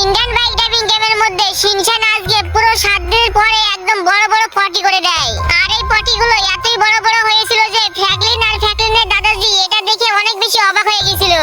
Indian bike driving গেমের মধ্যে Shinchan আজকে পুরো 7 দিন পরে একদম বড় বড় পটি করে দেয়। আর এই পটিগুলো এতই বড় বড় হয়েছিল যে ফ্র্যাঙ্কলিনের দাদাজি এটা দেখে অনেক বেশি অবাক হয়ে গিয়েছিল।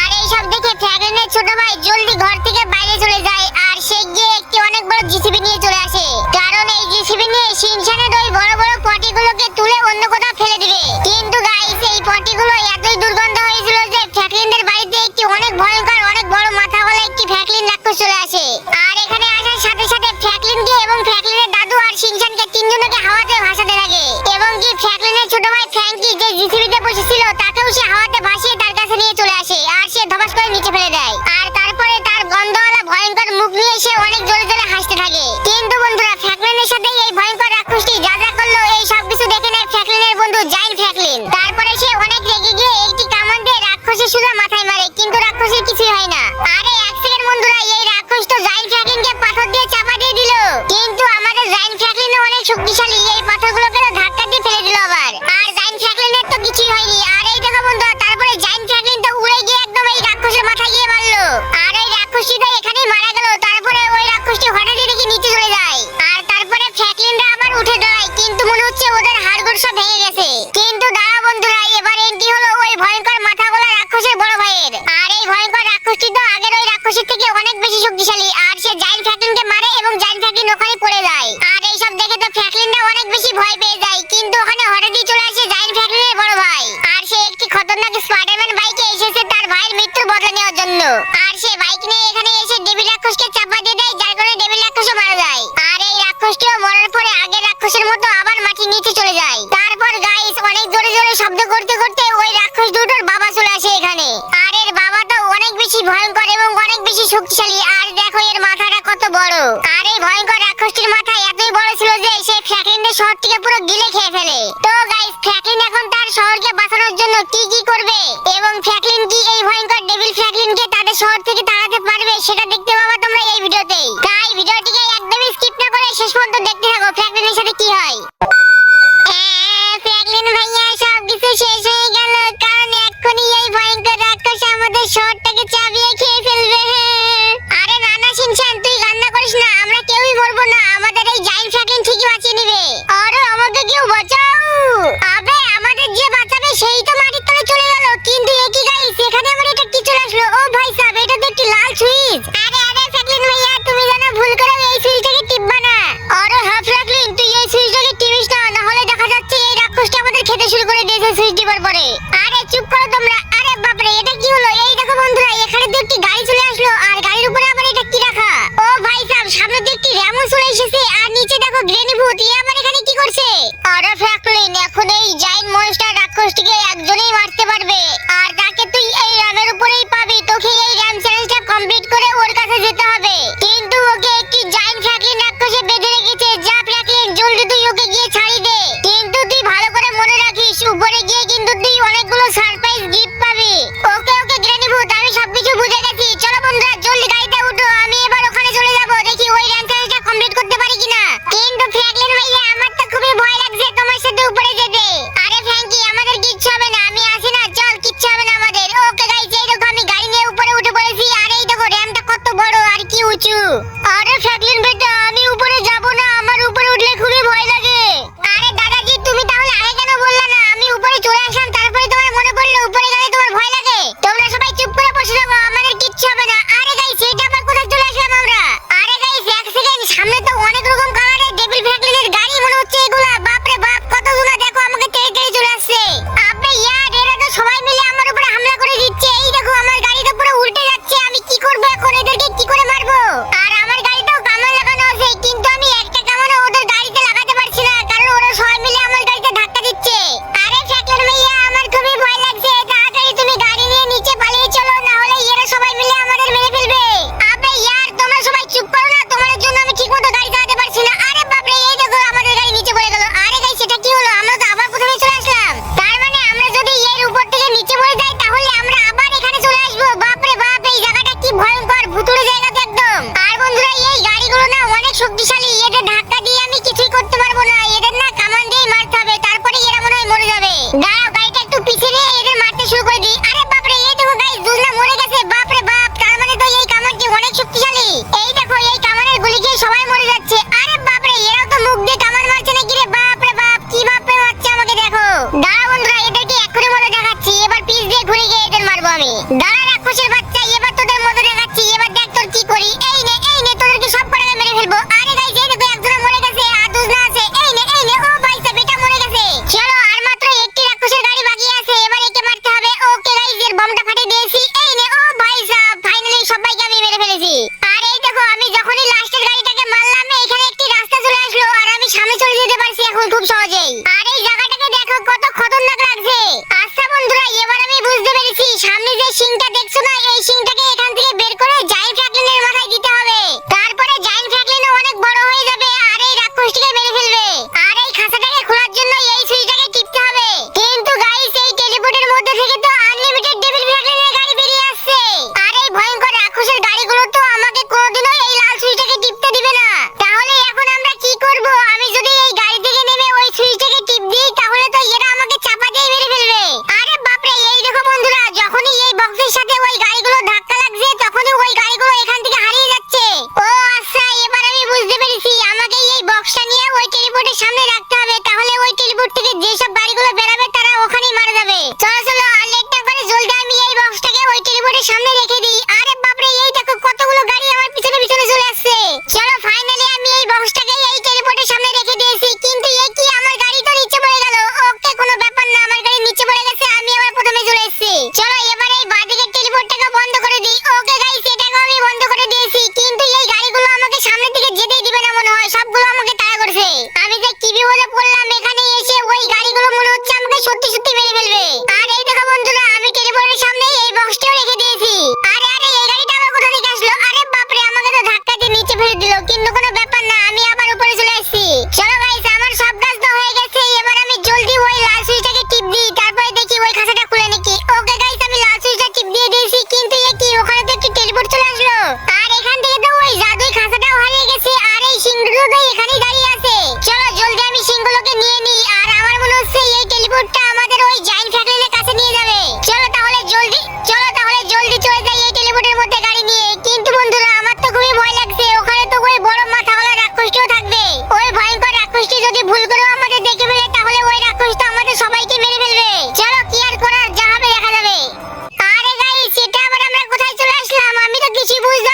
আর এই সব দেখে ফ্র্যাঙ্কলিনের ছোট ভাই জলদি ঘর থেকে বাইরে চলে যায় আর সে গিয়ে একটি অনেক বড় জিসিবি নিয়ে চলে আসে, কারণ এই জিসিবি নিয়ে শিনচানের ওই বড় বড় পটিগুলোকে তুলে অন্য কোথাও ফেলে দিবে। কিন্তু গাইস এই পটিগুলো এতই দুর্গন্ধ হয়েছিল যে ফ্র্যাঙ্কলিনের বাড়িতে একটি অনেক ভয়ঙ্কর অনেক বড় মাথাওয়ালা একটি ফ্র্যাঙ্কলিন রাক্ষস চলে আসে। আর এখানে আসার সাথে সাথে ফ্র্যাঙ্কলিনকে এবং ফ্র্যাঙ্কলিনের দাদু আর শিনচানকে তিনজনকে হাওয়াতে ভাসাতে লাগে, এবং কি ফ্র্যাঙ্কলিনের ছোট ভাই ফ্র্যাঙ্কি যে জিসিবিতে বসেছিল তাকেও সে হাওয়াতে ভাসিয়ে তার কাছে নিয়ে চলে আসে আর সে ধপাস করে নিচে ফেলে দেয়। আর তারপরে তার গন্ধওয়ালা ভয়ঙ্কর মুখ নিয়ে সে অনেক জোরে জোরে হাসতে থাকে। কিন্তু বন্ধুরা ফ্র্যাঙ্কলিনের সাথে এই ভয়ঙ্কর রাক্ষসটি যা যা করলো এই সব কিছু দেখে নেয় ফ্র্যাঙ্কলিনের বন্ধু জায়ান্ট ফ্র্যাঙ্কলিন। তারপরে সে অনেক রেগে গিয়ে একটি কামান দিয়ে রাক্ষসের সোজা মাথায় মারে, কিন্তু রাক্ষসের কিছুই হয় না। আরে এক সেকেন্ড বন্ধুরা, এই রাক্ষস তো জায়ান্ট ফ্র্যাঙ্কলিনকে পাথর দিয়ে চাপা দিয়ে দিল, কিন্তু আমাদের জায়ান্ট ফ্র্যাঙ্কলিনও অনেক শক্তিশালী, এই পাথরগুলোকে তো ধাক্কা দিয়ে ফেলে দিল আবার। আর জায়ান্ট ফ্র্যাঙ্কলিনের তো কিছুই হয়নি। আর এই দেখো বন্ধুরা, তারপরে জায়ান্ট ফ্র্যাঙ্কলিন তো উড়ে গিয়ে একদম এই রাক্ষসের মাথায় গিয়ে মারলো, আর এই রাক্ষসটি তো এখানেই মারা গেল। তারপরে ওই রাক্ষসটি হঠাৎই দেখি নিচে চলে যায়, আর তারপরে ফ্র্যাঙ্কলিনরা আবার উঠে দাঁড়ায়, কিন্তু মনে হচ্ছে ওদের হাড়গোড় সব ভেঙে গেছে। কিন্তু দাঁড়াও বন্ধুরা, এবার এন্ট্রি হলো ওই ভয়ঙ্কর মাথাওয়ালা রাক্ষসের বড় ভাইয়ের। আর এই ভয়ঙ্কর রাক্ষসটি তো আগের ওই রাক্ষসের থেকে অনেক বেশি শক্তিশালী, আর সে জায়ান্ট ফ্র্যাঙ্কলিনকে মারে এবং জায়ান্ট ফ্র্যাঙ্কলিন ওখানে পড়ে যায়। আর এই সব দেখে তো ফ্র্যাঙ্কলিনরা অনেক বেশি ভয় পেয়ে যায়, কিন্তু ওখানে হঠাৎই চলে আসে জায়ান্ট ফ্র্যাঙ্কলিনের বড় ভাই, আর সে একটি খতরনাক স্পাইডারম্যান বাইকে এসেছে তার ভাইয়ের মৃত্যুর বদলা নেওয়ার জন্য। আর সে বাইক নিয়ে এখানে এসে ডেভিল রাক্ষসকে চাপা দিয়ে দেয়, যার কারণে ডেভিল রাক্ষসও মারা যায়। আর এই রাক্ষসটিও মরার পরে আগের রাক্ষসের মতো আবার মাটির নিচে চলে যায়। তারপর গাইস অনেক জোরে জোরে শব্দ করতে করতে ওই রাক্ষস দুটোর বাবা চলে আসে এখানে। আর এর বাবাটা অনেক বেশি ভয়ঙ্কর এবং অনেক বেশি শক্তিশালী, আর দেখো এর মাথাটা কত বড়। আর এই ভয়ঙ্কর রাক্ষসটির মাথা এতই বড় ছিল যে সে ফ্র্যাঙ্কলিনের শহরটিকে পুরো গিলে খেয়ে ফেলে। তো গাইস ফ্র্যাঙ্কলিন এখন তার শহরকে বাঁচানোর জন্য কি কি করবে এবং ফ্র্যাঙ্কলিন কি এই ভয়ঙ্কর ডেভিল ফ্র্যাঙ্কলিনকে তাদের শহর থেকে তাড়াতে পারবে সেটা দেখতে পাবা তোমরা এই ভিডিওতেই। তাই ভিডিওটিকে একদমই স্কিপ না করে শেষ পর্যন্ত দেখতে থাকো ফ্র্যাঙ্কলিনের সাথে কি হয়। ফ্র্যাঙ্কলিন ভাইয়া সব কিছু শেষ হয়ে গেল, কারণ এক্ষুনি এই ভয়ঙ্কর রাক্ষস আমাদের শহরটাকে চাবিয়ে খেয়ে ফেলবে। আরে না না শিনচান, তুই কান্না করিস না, আমরা কেউই মরবো না, আমাদের এই জায়ান্ট ফ্র্যাঙ্কলিন ঠিকই বাঁচিয়ে নেবে। আরে আমাকে কেউ বাঁচাও। আবে আমাদের যে বাঁচাবে সেই তো মাটির তলে চলে গেল, কিন্তু এ কি গাইস, এখানে আমার এটা কি চলে আসলো? ও ভাই সাহেব, এটা তো একটি লাল সুইচ। আরে ফ্র্যাঙ্কলিন ভাইয়া, তুমি যেন ভুল করে এই সুইচটাকে টিপবা না। আরে হ্যাঁ ফ্র্যাঙ্কলিন, তুই এই সুইচটাকে টিপিস না, না হলে দেখা যাচ্ছে এই রাক্ষসটা আমাদের খেতে শুরু করে দিয়েছে সুইচ টিপার পরে। আরে চুপ করো তোমরা। আরে বাপরে, এটা কি হলো? এই দেখো বন্ধুরা, এখানে তো একটি গাড়ি চলে আসলো, আর গাড়ির উপরে আবার এটা কি রাখা? ও ভাই সাহেব, সামনে তো একটি র্যামও চলে এসেছে, আর নিচে দেখো গ্রেনি ভূত, ই আবার এখানে কি করছে? আরে ফ্র্যাঙ্কলিন, এখন এই জায়ান্ট মনস্টার রাক্ষসটিকে একজনেই মারতে পারবে, আর তাকে তুই এই র্যামের উপরেই পাবি। তোকে এই র্যাম চ্যালেঞ্জটা কমপ্লিট করে ওর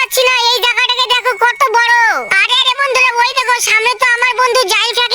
পাচ্ছি না, এই জায়গাটাকে দেখো কত বড়। আরে আরে বন্ধুরা, ওই দেখো সামনে তো আমার বন্ধু জাইল ফ্যাক্টরি